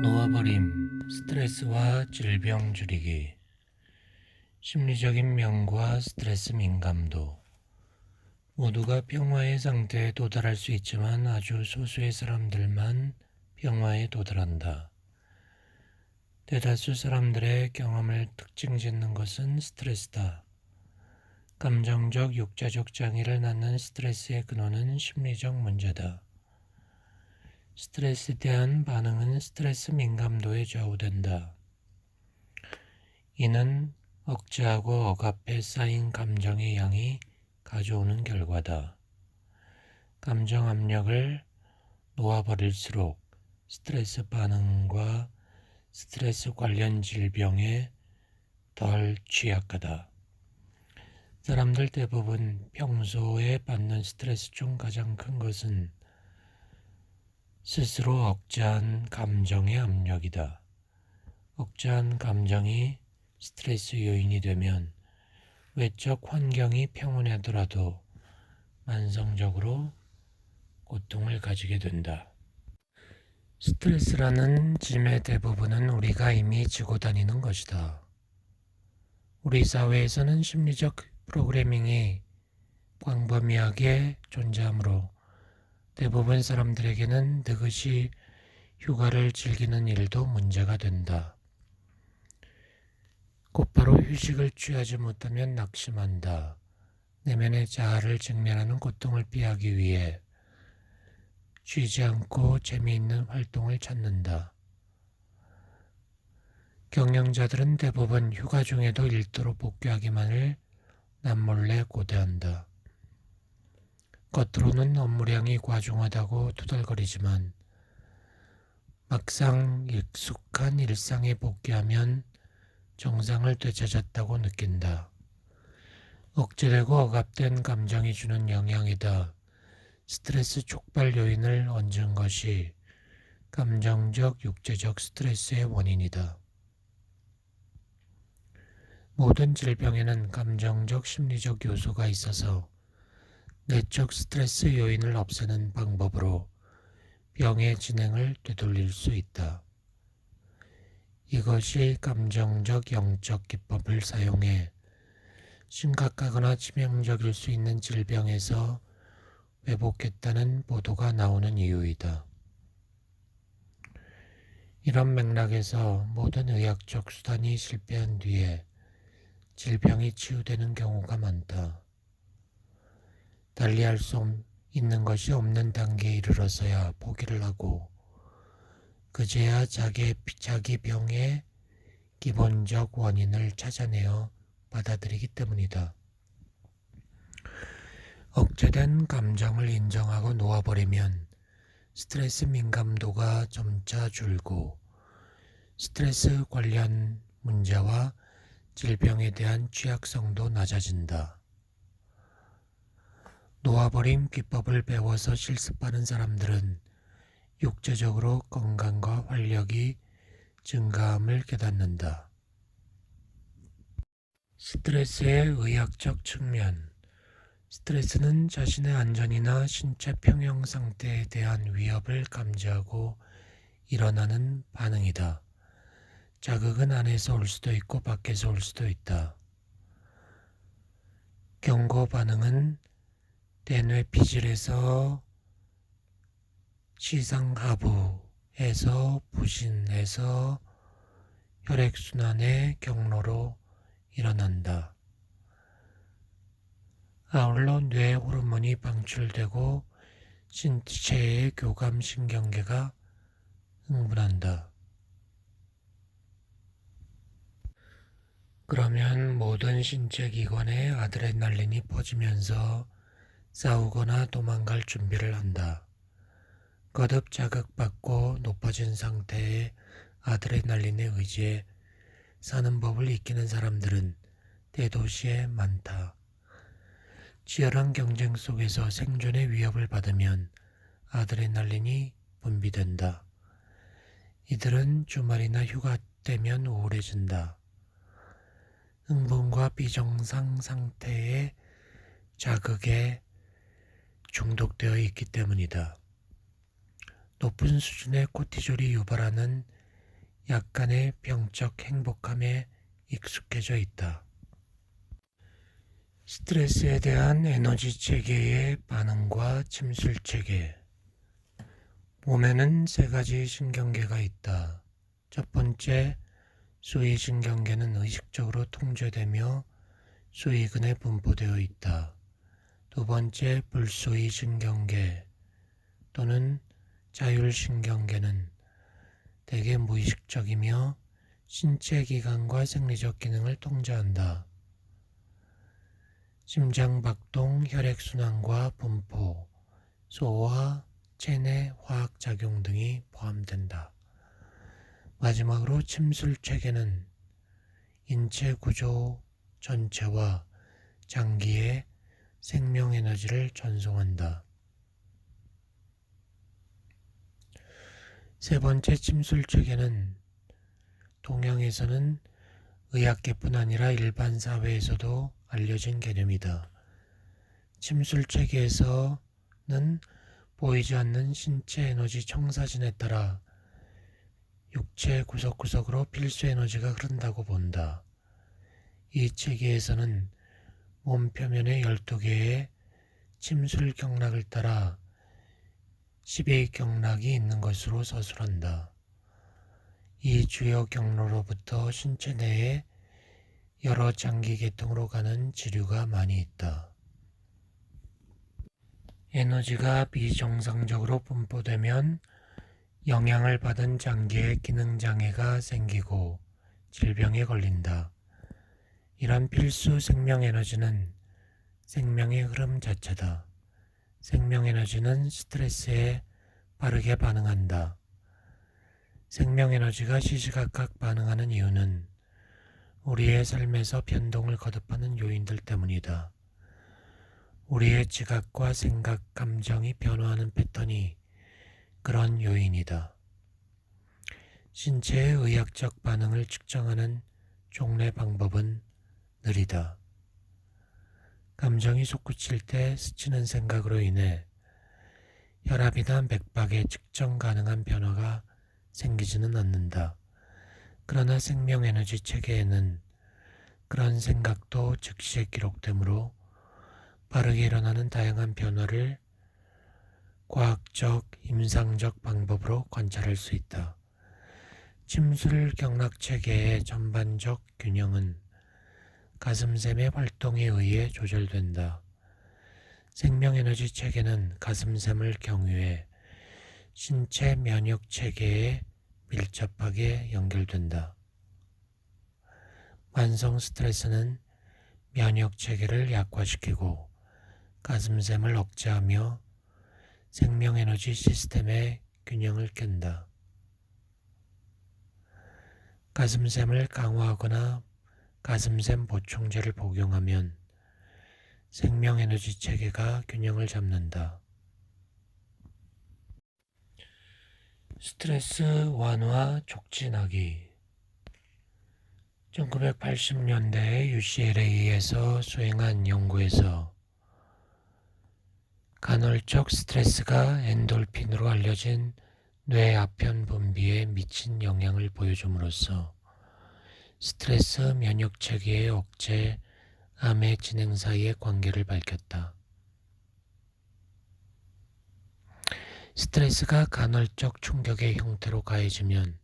놓아버림, 스트레스와 질병 줄이기, 심리적인 명과 스트레스 민감도. 모두가 평화의 상태에 도달할 수 있지만 아주 소수의 사람들만 평화에 도달한다. 대다수 사람들의 경험을 특징 짓는 것은 스트레스다. 감정적, 육체적 장애를 낳는 스트레스의 근원은 심리적 문제다. 스트레스에 대한 반응은 스트레스 민감도에 좌우된다. 이는 억제하고 억압해 쌓인 감정의 양이 가져오는 결과다. 감정 압력을 놓아버릴수록 스트레스 반응과 스트레스 관련 질병에 덜 취약하다. 사람들 대부분 평소에 받는 스트레스 중 가장 큰 것은 스스로 억제한 감정의 압력이다. 억제한 감정이 스트레스 요인이 되면 외적 환경이 평온하더라도 만성적으로 고통을 가지게 된다. 스트레스라는 짐의 대부분은 우리가 이미 지고 다니는 것이다. 우리 사회에서는 심리적 프로그래밍이 광범위하게 존재하므로 대부분 사람들에게는 느긋이 휴가를 즐기는 일도 문제가 된다. 곧바로 휴식을 취하지 못하면 낙심한다. 내면의 자아를 직면하는 고통을 피하기 위해 쉬지 않고 재미있는 활동을 찾는다. 경영자들은 대부분 휴가 중에도 일터로 복귀하기만을 남몰래 고대한다. 겉으로는 업무량이 과중하다고 투덜거리지만 막상 익숙한 일상에 복귀하면 정상을 되찾았다고 느낀다. 억제되고 억압된 감정이 주는 영향이다. 스트레스 촉발 요인을 얹은 것이 감정적, 육체적 스트레스의 원인이다. 모든 질병에는 감정적, 심리적 요소가 있어서 내적 스트레스 요인을 없애는 방법으로 병의 진행을 되돌릴 수 있다. 이것이 감정적 영적 기법을 사용해 심각하거나 치명적일 수 있는 질병에서 회복했다는 보도가 나오는 이유이다. 이런 맥락에서 모든 의학적 수단이 실패한 뒤에 질병이 치유되는 경우가 많다. 달리할 수 있는 것이 없는 단계에 이르러서야 포기를 하고 그제야 자기 병의 기본적 원인을 찾아내어 받아들이기 때문이다. 억제된 감정을 인정하고 놓아버리면 스트레스 민감도가 점차 줄고 스트레스 관련 문제와 질병에 대한 취약성도 낮아진다. 놓아버림 기법을 배워서 실습하는 사람들은 육체적으로 건강과 활력이 증가함을 깨닫는다. 스트레스의 의학적 측면. 스트레스는 자신의 안전이나 신체 평형 상태에 대한 위협을 감지하고 일어나는 반응이다. 자극은 안에서 올 수도 있고 밖에서 올 수도 있다. 경고 반응은 대뇌 피질에서 시상하부에서 부신에서 혈액순환의 경로로 일어난다. 아울러 뇌 호르몬이 방출되고 신체의 교감신경계가 흥분한다. 그러면 모든 신체 기관에 아드레날린이 퍼지면서 싸우거나 도망갈 준비를 한다. 거듭 자극받고 높아진 상태의 아드레날린에 의지해 사는 법을 익히는 사람들은 대도시에 많다. 치열한 경쟁 속에서 생존의 위협을 받으면 아드레날린이 분비된다. 이들은 주말이나 휴가 때면 우울해진다. 흥분과 비정상 상태의 자극에 중독되어 있기 때문이다. 높은 수준의 코티졸이 유발하는 약간의 병적 행복함에 익숙해져 있다. 스트레스에 대한 에너지 체계의 반응과 침술 체계. 몸에는 세 가지 신경계가 있다. 첫 번째, 수위신경계는 의식적으로 통제되며 수위근에 분포되어 있다. 두 번째, 불수위신경계 또는 자율신경계는 대개 무의식적이며 신체 기관과 생리적 기능을 통제한다. 심장박동, 혈액순환과 분포, 소화, 체내 화학작용 등이 포함된다. 마지막으로 침술체계는 인체 구조 전체와 장기의 생명에너지를 전송한다. 세 번째 침술체계는 동양에서는 의학계뿐 아니라 일반 사회에서도 알려진 개념이다. 침술체계에서는 보이지 않는 신체 에너지 청사진에 따라 육체 구석구석으로 필수 에너지가 흐른다고 본다. 이 체계에서는 몸 표면의 12개의 침술 경락을 따라 12경락이 있는 것으로 서술한다. 이 주요 경로로부터 신체 내에 여러 장기 계통으로 가는 지류가 많이 있다. 에너지가 비정상적으로 분포되면 영향을 받은 장기에 기능장애가 생기고 질병에 걸린다. 이런 필수 생명에너지는 생명의 흐름 자체다. 생명에너지는 스트레스에 빠르게 반응한다. 생명에너지가 시시각각 반응하는 이유는 우리의 삶에서 변동을 거듭하는 요인들 때문이다. 우리의 지각과 생각, 감정이 변화하는 패턴이 그런 요인이다. 신체의 의학적 반응을 측정하는 종래 방법은 느리다. 감정이 솟구칠 때 스치는 생각으로 인해 혈압이나 맥박에 측정 가능한 변화가 생기지는 않는다. 그러나 생명에너지 체계에는 그런 생각도 즉시에 기록되므로 빠르게 일어나는 다양한 변화를 과학적, 임상적 방법으로 관찰할 수 있다. 침술 경락 체계의 전반적 균형은 가슴샘의 활동에 의해 조절된다. 생명에너지 체계는 가슴샘을 경유해 신체 면역 체계에 밀접하게 연결된다. 만성 스트레스는 면역 체계를 약화시키고 가슴샘을 억제하며 생명에너지 시스템의 균형을 깬다. 가슴샘을 강화하거나 가슴샘 보충제를 복용하면 생명에너지 체계가 균형을 잡는다. 스트레스 완화 촉진하기. 1980년대에 UCLA에서 수행한 연구에서 간헐적 스트레스가 엔돌핀으로 알려진 뇌 아편 분비에 미친 영향을 보여줌으로써 스트레스 면역 체계의 억제, 암의 진행 사이의 관계를 밝혔다. 스트레스가 간헐적 충격의 형태로 가해지면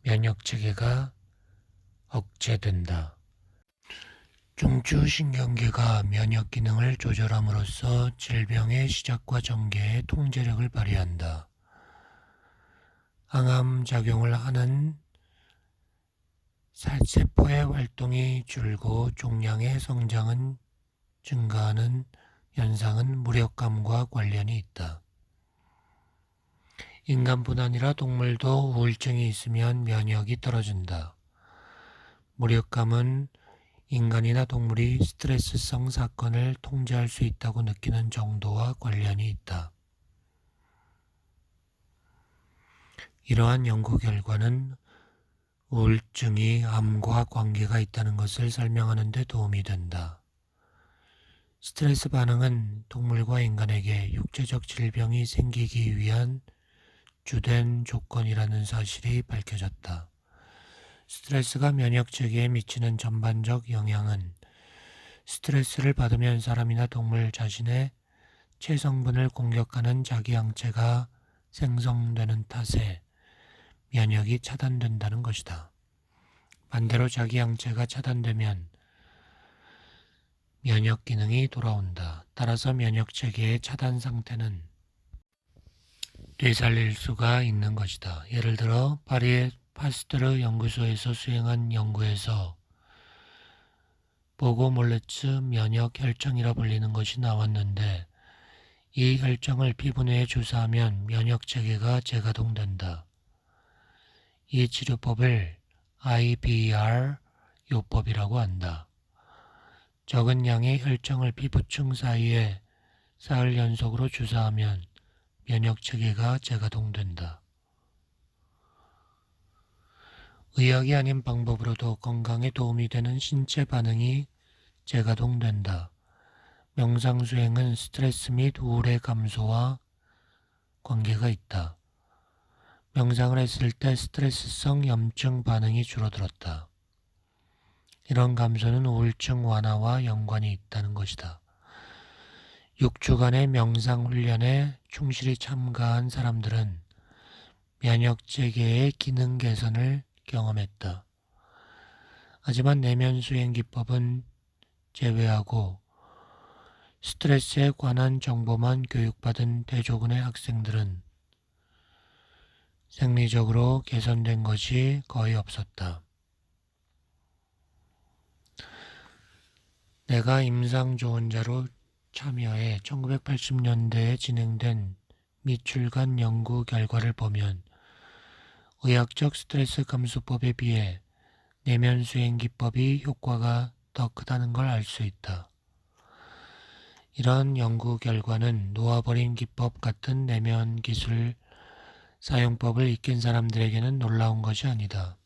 면역 체계가 억제된다. 중추신경계가 면역 기능을 조절함으로써 질병의 시작과 전개에 통제력을 발휘한다. 항암 작용을 하는 살세포의 활동이 줄고 종양의 성장은 증가하는 현상은 무력감과 관련이 있다. 인간뿐 아니라 동물도 우울증이 있으면 면역이 떨어진다. 무력감은 인간이나 동물이 스트레스성 사건을 통제할 수 있다고 느끼는 정도와 관련이 있다. 이러한 연구 결과는 우울증이 암과 관계가 있다는 것을 설명하는 데 도움이 된다. 스트레스 반응은 동물과 인간에게 육체적 질병이 생기기 위한 주된 조건이라는 사실이 밝혀졌다. 스트레스가 면역 체계에 미치는 전반적 영향은 스트레스를 받으면 사람이나 동물 자신의 체성분을 공격하는 자기항체가 생성되는 탓에 면역이 차단된다는 것이다. 반대로 자기항체가 차단되면 면역 기능이 돌아온다. 따라서 면역 체계의 차단 상태는 되살릴 수가 있는 것이다. 예를 들어 파리의 파스테르 연구소에서 수행한 연구에서 보고몰레츠 면역 혈청이라 불리는 것이 나왔는데 이 혈청을 피부 내에 주사하면 면역 체계가 재가동된다. 이 치료법을 IBR 요법이라고 한다. 적은 양의 혈청을 피부층 사이에 사흘 연속으로 주사하면 면역 체계가 재가동된다. 의학이 아닌 방법으로도 건강에 도움이 되는 신체 반응이 재가동된다. 명상 수행은 스트레스 및 우울의 감소와 관계가 있다. 명상을 했을 때 스트레스성 염증 반응이 줄어들었다. 이런 감소는 우울증 완화와 연관이 있다는 것이다. 6주간의 명상 훈련에 충실히 참가한 사람들은 면역 체계의 기능 개선을 경험했다. 하지만 내면 수행 기법은 제외하고 스트레스에 관한 정보만 교육받은 대조군의 학생들은 생리적으로 개선된 것이 거의 없었다. 내가 임상조언자로 참여해 1980년대에 진행된 미출간 연구 결과를 보면 의학적 스트레스 감수법에 비해 내면 수행 기법이 효과가 더 크다는 걸 알 수 있다. 이런 연구 결과는 놓아버린 기법 같은 내면 기술 사용법을 익힌 사람들에게는 놀라운 것이 아니다.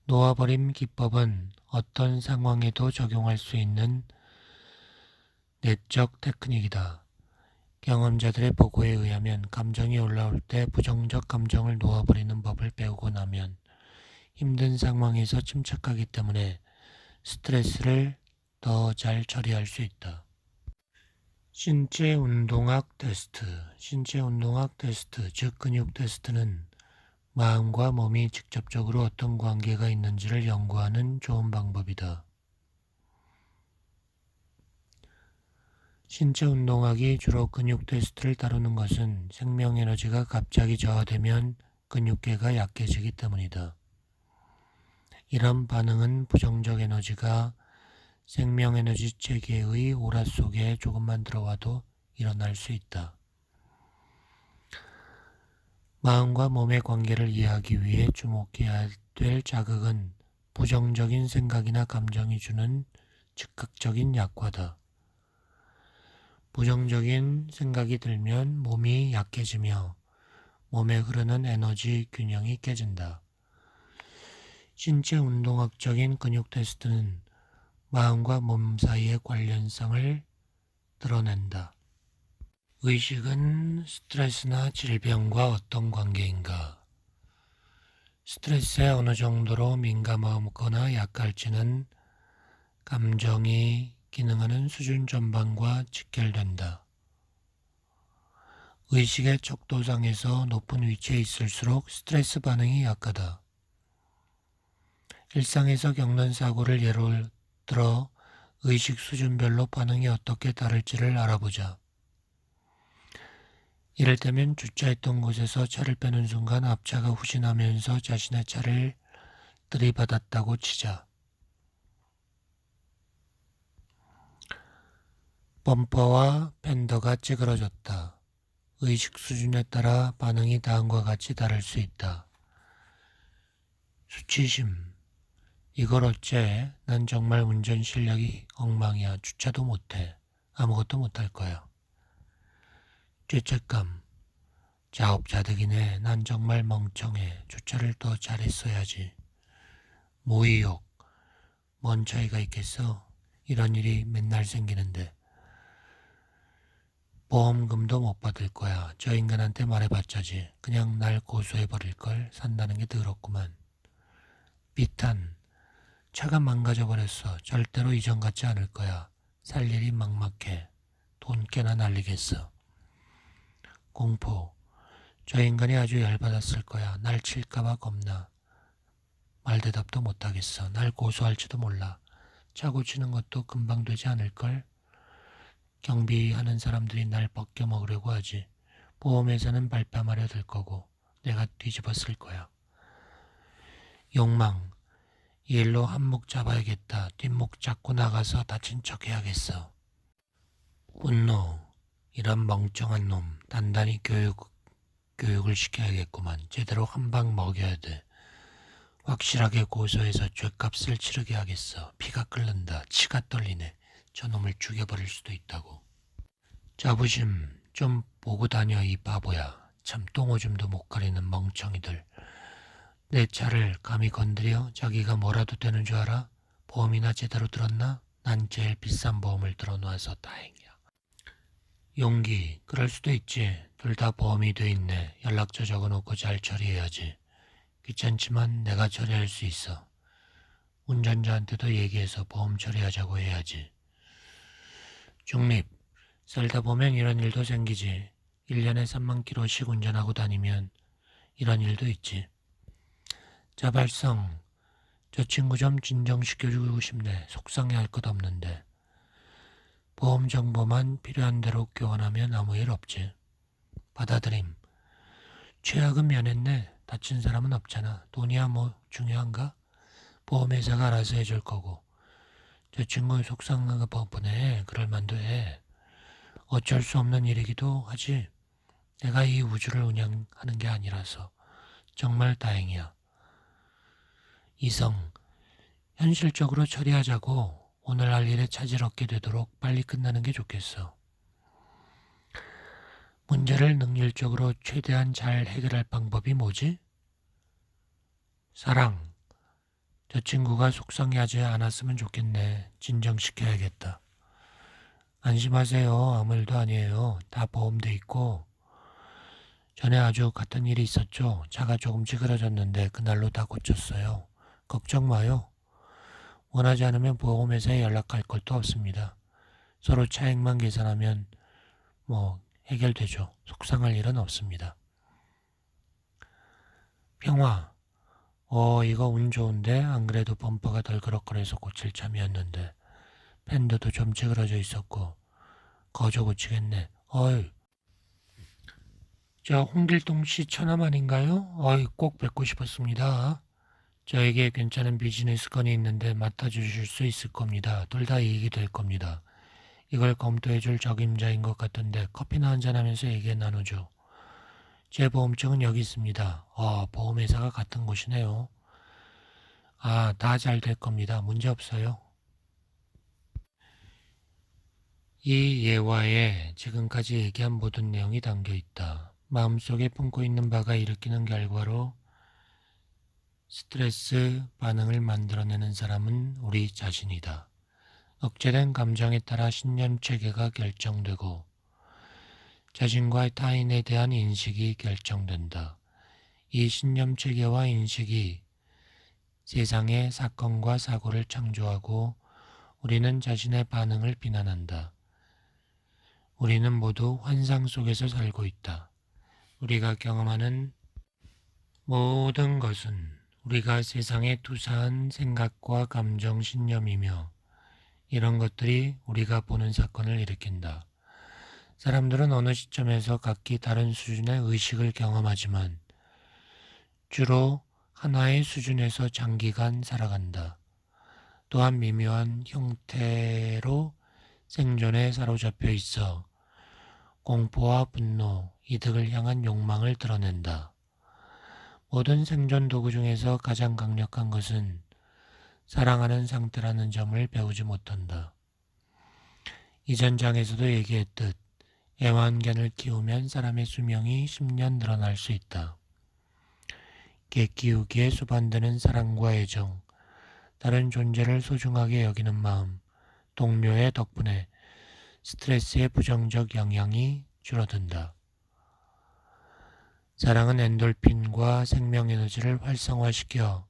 놓아버림 기법은 어떤 상황에도 적용할 수 있는 내적 테크닉이다. 경험자들의 보고에 의하면 감정이 올라올 때 부정적 감정을 놓아버리는 법을 배우고 나면 힘든 상황에서 침착하기 때문에 스트레스를 더 잘 처리할 수 있다. 신체 운동학 테스트, 즉 근육 테스트는 마음과 몸이 직접적으로 어떤 관계가 있는지를 연구하는 좋은 방법이다. 신체 운동학이 주로 근육 테스트를 다루는 것은 생명 에너지가 갑자기 저하되면 근육계가 약해지기 때문이다. 이런 반응은 부정적 에너지가 생명 에너지 체계의 오라 속에 조금만 들어와도 일어날 수 있다. 마음과 몸의 관계를 이해하기 위해 주목해야 될 자극은 부정적인 생각이나 감정이 주는 즉각적인 약화다. 부정적인 생각이 들면 몸이 약해지며 몸에 흐르는 에너지 균형이 깨진다. 신체 운동학적인 근육 테스트는 마음과 몸 사이의 관련성을 드러낸다. 의식은 스트레스나 질병과 어떤 관계인가? 스트레스에 어느 정도로 민감하거나 약할지는 감정이 기능하는 수준 전반과 직결된다. 의식의 척도상에서 높은 위치에 있을수록 스트레스 반응이 약하다. 일상에서 겪는 사고를 예로 들어 의식 수준별로 반응이 어떻게 다를지를 알아보자. 이를테면 주차했던 곳에서 차를 빼는 순간 앞차가 후진하면서 자신의 차를 들이받았다고 치자. 범퍼와 팬더가 찌그러졌다. 의식 수준에 따라 반응이 다음과 같이 다를 수 있다. 수치심. 이걸 어째? 난 정말 운전 실력이 엉망이야. 주차도 못해. 아무것도 못할 거야. 죄책감. 자업자득이네. 난 정말 멍청해. 주차를 더 잘했어야지. 모의욕. 뭔 차이가 있겠어? 이런 일이 맨날 생기는데. 보험금도 못 받을 거야. 저 인간한테 말해봤자지. 그냥 날 고소해버릴걸. 산다는 게 더럽구만. 비탄, 차가 망가져버렸어. 절대로 이전 같지 않을 거야. 살 일이 막막해. 돈 꽤나 날리겠어. 공포, 저 인간이 아주 열받았을 거야. 날 칠까봐 겁나. 말대답도 못하겠어. 날 고소할지도 몰라. 차 고치는 것도 금방 되지 않을걸? 경비하는 사람들이 날 벗겨먹으려고 하지. 보험회사는 발뺌하려 들 거고 내가 뒤집어 쓸 거야. 욕망, 이 일로 한몫 잡아야겠다. 뒷목 잡고 나가서 다친 척 해야겠어. 분노, 이런 멍청한 놈 단단히 교육을 시켜야겠구만. 제대로 한 방 먹여야 돼. 확실하게 고소해서 죗값을 치르게 하겠어. 피가 끓는다. 치가 떨리네. 저놈을 죽여버릴 수도 있다고. 자부심 좀 보고 다녀 이 바보야. 참 똥오줌도 못 가리는 멍청이들. 내 차를 감히 건드려? 자기가 뭐라도 되는 줄 알아? 보험이나 제대로 들었나? 난 제일 비싼 보험을 들어놓아서 다행이야. 용기, 그럴 수도 있지. 둘 다 보험이 돼 있네. 연락처 적어놓고 잘 처리해야지. 귀찮지만 내가 처리할 수 있어. 운전자한테도 얘기해서 보험 처리하자고 해야지. 중립, 살다 보면 이런 일도 생기지. 1년에 3만 킬로씩 운전하고 다니면 이런 일도 있지. 자발성, 저 친구 좀 진정시켜주고 싶네. 속상해할 것 없는데. 보험 정보만 필요한 대로 교환하면 아무 일 없지. 받아들임, 최악은 면했네. 다친 사람은 없잖아. 돈이야 뭐 중요한가? 보험회사가 알아서 해줄 거고. 저 친구 속상한가 보네. 그럴 만도 해. 어쩔 수 없는 일이기도 하지. 내가 이 우주를 운영하는 게 아니라서 정말 다행이야. 이성, 현실적으로 처리하자고. 오늘 할 일에 차질 없게 되도록 빨리 끝나는 게 좋겠어. 문제를 능률적으로 최대한 잘 해결할 방법이 뭐지? 사랑, 저 친구가 속상해하지 않았으면 좋겠네. 진정시켜야겠다. 안심하세요. 아무 일도 아니에요. 다 보험돼 있고. 전에 아주 같은 일이 있었죠. 차가 조금 찌그러졌는데 그날로 다 고쳤어요. 걱정 마요. 원하지 않으면 보험회사에 연락할 것도 없습니다. 서로 차액만 계산하면 해결되죠. 속상할 일은 없습니다. 평화, 이거 운 좋은데 안 그래도 범퍼가 덜그럭거려서 고칠 참이었는데 팬더도 좀 찌그러져 있었고 거저 고치겠네. 저 홍길동 씨 처남 아닌가요? 꼭 뵙고 싶었습니다. 저에게 괜찮은 비즈니스 건이 있는데 맡아주실 수 있을 겁니다. 둘 다 이익이 될 겁니다. 이걸 검토해줄 적임자인 것 같은데 커피나 한잔하면서 얘기 나누죠. 제 보험증은 여기 있습니다. 보험회사가 같은 곳이네요. 다 잘 될 겁니다. 문제 없어요. 이 예화에 지금까지 얘기한 모든 내용이 담겨 있다. 마음속에 품고 있는 바가 일으키는 결과로 스트레스 반응을 만들어내는 사람은 우리 자신이다. 억제된 감정에 따라 신념 체계가 결정되고 자신과 타인에 대한 인식이 결정된다. 이 신념 체계와 인식이 세상의 사건과 사고를 창조하고 우리는 자신의 반응을 비난한다. 우리는 모두 환상 속에서 살고 있다. 우리가 경험하는 모든 것은 우리가 세상에 투사한 생각과 감정, 신념이며 이런 것들이 우리가 보는 사건을 일으킨다. 사람들은 어느 시점에서 각기 다른 수준의 의식을 경험하지만 주로 하나의 수준에서 장기간 살아간다. 또한 미묘한 형태로 생존에 사로잡혀 있어 공포와 분노, 이득을 향한 욕망을 드러낸다. 모든 생존 도구 중에서 가장 강력한 것은 사랑하는 상태라는 점을 배우지 못한다. 이전 장에서도 얘기했듯 애완견을 키우면 사람의 수명이 10년 늘어날 수 있다. 개 키우기에 수반되는 사랑과 애정, 다른 존재를 소중하게 여기는 마음, 동료의 덕분에 스트레스의 부정적 영향이 줄어든다. 사랑은 엔돌핀과 생명에너지를 활성화시켜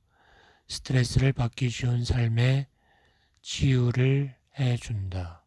스트레스를 받기 쉬운 삶에 치유를 해준다.